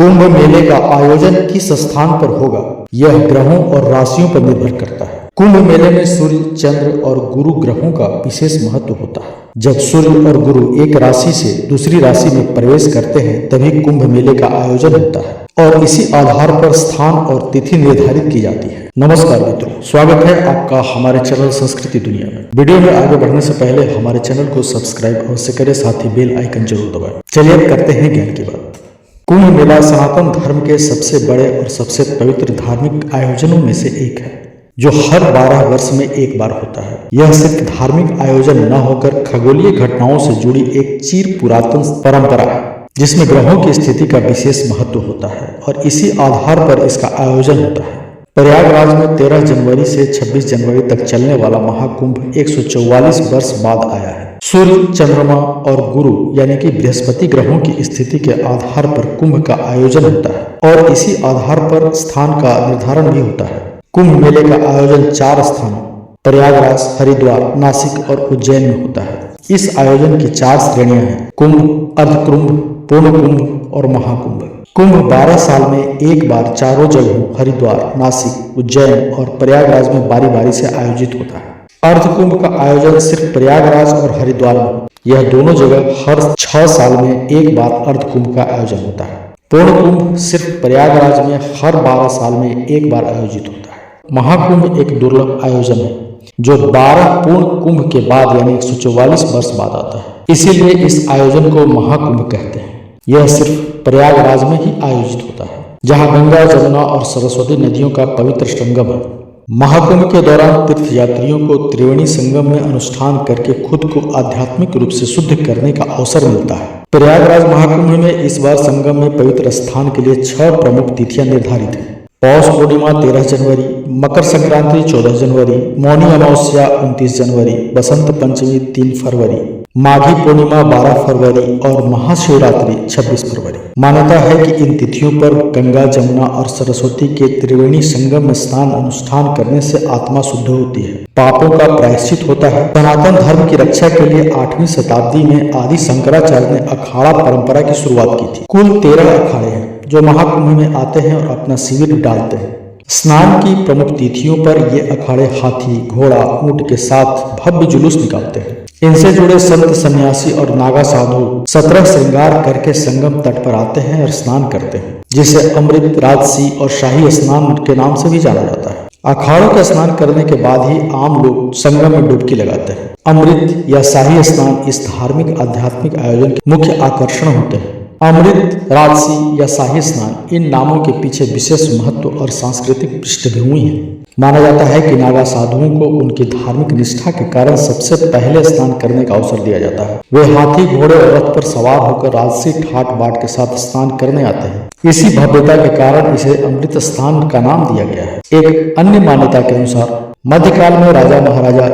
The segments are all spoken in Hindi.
कुंभ मेले का आयोजन किस स्थान पर होगा, यह ग्रहों और राशियों पर निर्भर करता है। कुंभ मेले में सूर्य, चंद्र और गुरु ग्रहों का विशेष महत्व होता है। जब सूर्य और गुरु एक राशि से दूसरी राशि में प्रवेश करते हैं तभी कुंभ मेले का आयोजन होता है और इसी आधार पर स्थान और तिथि निर्धारित की जाती है। नमस्कार मित्रों, स्वागत है आपका हमारे चैनल संस्कृति दुनिया में। वीडियो में आगे बढ़ने से पहले हमारे चैनल को सब्सक्राइब अवश्य करें, साथ ही बेल आइकन जरूर दबाएं। चलिए अब करते हैं ज्ञान की बात। कुंभ मेला सनातन धर्म के सबसे बड़े और सबसे पवित्र धार्मिक आयोजनों में से एक है, जो हर 12 वर्ष में एक बार होता है। यह सिर्फ धार्मिक आयोजन न होकर खगोलीय घटनाओं से जुड़ी एक चिर पुरातन परंपरा है, जिसमें ग्रहों की स्थिति का विशेष महत्व होता है और इसी आधार पर इसका आयोजन होता है। प्रयागराज में 13 जनवरी से 26 जनवरी तक चलने वाला महाकुंभ 144 वर्ष बाद आया है। सूर्य, चंद्रमा और गुरु यानी कि बृहस्पति ग्रहों की स्थिति के आधार पर कुंभ का आयोजन होता है और इसी आधार पर स्थान का निर्धारण भी होता है। कुंभ मेले का आयोजन 4 स्थानों प्रयागराज, हरिद्वार, नासिक और उज्जैन में होता है। इस आयोजन की 4 श्रेणियां हैं: कुंभ, अर्धकुंभ, पूर्ण कुंभ और महाकुंभ। कुंभ 12 साल में एक बार चारों जगहों हरिद्वार, नासिक, उज्जैन और प्रयागराज में बारी बारी से आयोजित होता है। अर्धकुंभ का आयोजन सिर्फ प्रयागराज और हरिद्वार में, यह दोनों जगह हर 6 साल में एक बार अर्धकुंभ का आयोजन होता है। पूर्ण कुंभ सिर्फ प्रयागराज में हर 12 साल में एक बार आयोजित होता है। महाकुंभ एक दुर्लभ आयोजन है जो 12 पूर्ण कुंभ के बाद यानी 144 वर्ष बाद आता है, इसीलिए इस आयोजन को महाकुंभ कहते हैं। यह सिर्फ प्रयागराज में ही आयोजित होता है, जहां गंगा, जमुना और सरस्वती नदियों का पवित्र संगम है। महाकुंभ के दौरान तीर्थ यात्रियों को त्रिवेणी संगम में अनुष्ठान करके खुद को आध्यात्मिक रूप से शुद्ध करने का अवसर मिलता है। प्रयागराज महाकुंभ में इस बार संगम में पवित्र स्थान के लिए 6 प्रमुख तिथियां निर्धारित हैं। पौष पूर्णिमा 13 जनवरी, मकर संक्रांति 14 जनवरी, मौनी अमावस्या 29 जनवरी, बसंत पंचमी 3 फरवरी, माघी पूर्णिमा 12 फरवरी और महाशिवरात्रि 26 फरवरी। मान्यता है कि इन तिथियों पर गंगा, जमुना और सरस्वती के त्रिवेणी संगम में स्नान अनुष्ठान करने से आत्मा शुद्ध होती है, पापों का प्रायश्चित होता है। सनातन धर्म की रक्षा के लिए 8वीं शताब्दी में आदि शंकराचार्य ने अखाड़ा परंपरा की शुरुआत की थी। कुल 13 अखाड़े हैं जो महाकुंभ में आते हैं और अपना शिविर डालते हैं। स्नान की प्रमुख तिथियों पर ये अखाड़े हाथी, घोड़ा, ऊंट के साथ भव्य जुलूस निकालते हैं। इनसे जुड़े संत, सन्यासी और नागा साधु 17 श्रृंगार करके संगम तट पर आते हैं और स्नान करते हैं, जिसे अमृत, राजसी और शाही स्नान के नाम से भी जाना जाता है। अखाड़ों का स्नान करने के बाद ही आम लोग संगम में डुबकी लगाते हैं। अमृत या शाही स्नान इस धार्मिक आध्यात्मिक आयोजन के मुख्य आकर्षण होते हैं। अमृत, राजसी या शाही स्नान, इन नामों के पीछे विशेष महत्व और सांस्कृतिक पृष्ठभूमि है। माना जाता है कि नागा साधुओं को उनकी धार्मिक निष्ठा के कारण सबसे पहले स्नान करने का अवसर दिया जाता है। वे हाथी, घोड़े और रथ पर सवार होकर राजसी ठाट बाट के साथ स्नान करने आते हैं। इसी भव्यता के कारण इसे अमृत स्थान का नाम दिया गया है। एक अन्य मान्यता के अनुसार मध्यकाल में राजा महाराजा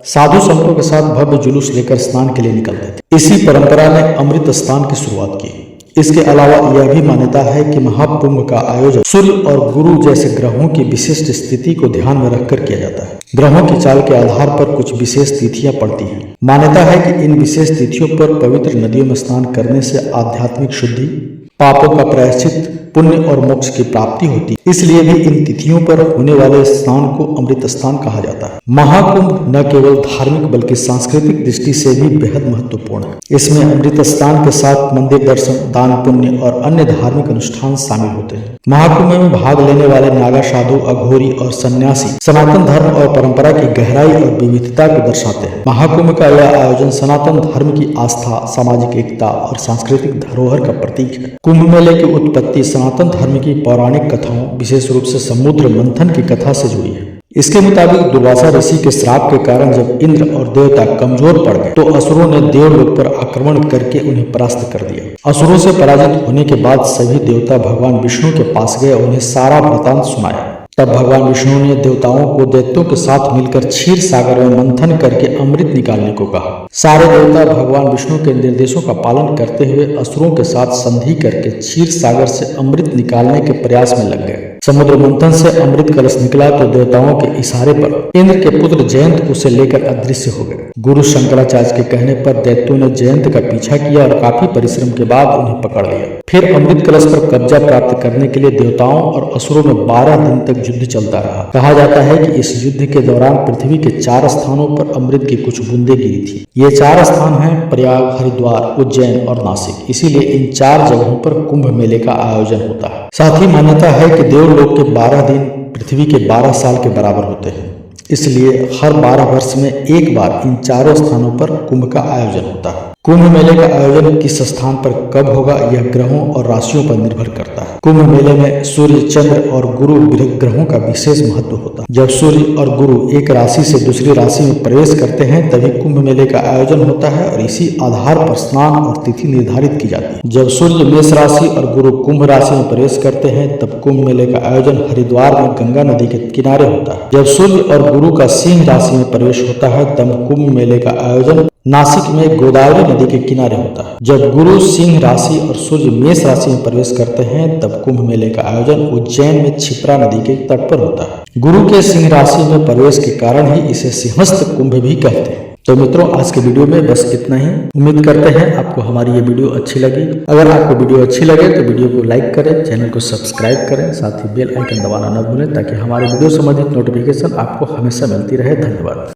साधु संतों के साथ भव्य जुलूस लेकर स्नान के लिए निकलते थे। इसी परंपरा ने अमृत स्थान की शुरुआत की। इसके अलावा यह भी मान्यता है कि महाकुंभ का आयोजन सूर्य और गुरु जैसे ग्रहों की विशिष्ट स्थिति को ध्यान में रखकर किया जाता है। ग्रहों की चाल के आधार पर कुछ विशेष तिथियां पड़ती हैं। मान्यता है कि इन विशेष तिथियों पर पवित्र नदियों में स्नान करने से आध्यात्मिक शुद्धि, पापों का प्रायश्चित, पुण्य और मोक्ष की प्राप्ति होती है। इसलिए भी इन तिथियों पर होने वाले स्नान को अमृत स्नान कहा जाता है। महाकुंभ न केवल धार्मिक बल्कि सांस्कृतिक दृष्टि से भी बेहद महत्वपूर्ण है। इसमें अमृत स्नान के साथ मंदिर दर्शन, दान पुण्य और अन्य धार्मिक अनुष्ठान शामिल होते हैं। महाकुंभ में भाग लेने वाले नागा साधु, अघोरी और सन्यासी सनातन धर्म और परंपरा की गहराई और विविधता को दर्शाते हैं। महाकुंभ का यह आयोजन सनातन धर्म की आस्था, सामाजिक एकता और सांस्कृतिक धरोहर का प्रतीक है। कुंभ मेले की उत्पत्ति सनातन धर्म की पौराणिक कथाओं, विशेष रूप से समुद्र मंथन की कथा से जुड़ी है। इसके मुताबिक दुर्वासा ऋषि के श्राप के कारण जब इंद्र और देवता कमजोर पड़ गए तो असुरों ने देवलोक पर आक्रमण करके उन्हें परास्त कर दिया। असुरों से पराजित होने के बाद सभी देवता भगवान विष्णु के पास गए, उन्हें सारा वृतांत सुनाया। तब भगवान विष्णु ने देवताओं को दैत्यों के साथ मिलकर क्षीर सागर में मंथन करके अमृत निकालने को कहा। सारे देवता भगवान विष्णु के निर्देशों का पालन करते हुए असुरों के साथ संधि करके क्षीर सागर से अमृत निकालने के प्रयास में लग गए। समुद्र मंथन से अमृत कलश निकला तो देवताओं के इशारे पर इंद्र के पुत्र जयंत उसे लेकर अदृश्य हो गए। गुरु शंकराचार्य के कहने पर दैत्यों ने जयंत का पीछा किया और काफी परिश्रम के बाद उन्हें पकड़ लिया। फिर अमृत कलश पर कब्जा प्राप्त करने के लिए देवताओं और असुरों में 12 दिन तक युद्ध चलता रहा। कहा जाता है कि इस युद्ध के दौरान पृथ्वी के 4 स्थानों पर अमृत की कुछ बूंदें गिरी थी। ये 4 स्थान हैं प्रयाग, हरिद्वार, उज्जैन और नासिक। इसीलिए इन 4 जगहों पर कुंभ मेले का आयोजन होता है। साथ ही मान्यता है कि देवलोक के 12 दिन पृथ्वी के 12 साल के बराबर होते हैं। इसलिए हर 12 वर्ष में एक बार इन 4 स्थानों पर कुंभ का आयोजन होता है। कुंभ मेले का आयोजन किस स्थान पर कब होगा यह ग्रहों और राशियों पर निर्भर करता है। कुंभ मेले में सूर्य, चंद्र और गुरु ग्रहों का विशेष महत्व होता है। जब सूर्य और गुरु एक राशि से दूसरी राशि में प्रवेश करते हैं तभी कुंभ मेले का आयोजन होता है और इसी आधार पर स्नान और तिथि निर्धारित की जाती है। जब सूर्य मेष राशि और गुरु कुंभ राशि में प्रवेश करते हैं तब कुंभ मेले का आयोजन हरिद्वार में गंगा नदी के किनारे होता है। जब सूर्य और गुरु का सिंह राशि में प्रवेश होता है तब कुंभ मेले का आयोजन नासिक में गोदावरी नदी के किनारे होता है। जब गुरु सिंह राशि और सूर्य मेष राशि में प्रवेश करते हैं तब कुंभ मेले का आयोजन उज्जैन में क्षिप्रा नदी के तट पर होता है। गुरु के सिंह राशि में प्रवेश के कारण ही इसे सिंहस्थ कुंभ भी कहते हैं। तो मित्रों, आज के वीडियो में बस इतना ही। उम्मीद करते हैं आपको हमारी ये वीडियो अच्छी लगी। अगर आपको वीडियो अच्छी लगे तो वीडियो को लाइक करें, चैनल को सब्सक्राइब करें, साथ ही बेल आइकन दबाना न भूलें ताकि हमारे वीडियो संबंधित नोटिफिकेशन आपको हमेशा मिलती रहे। धन्यवाद।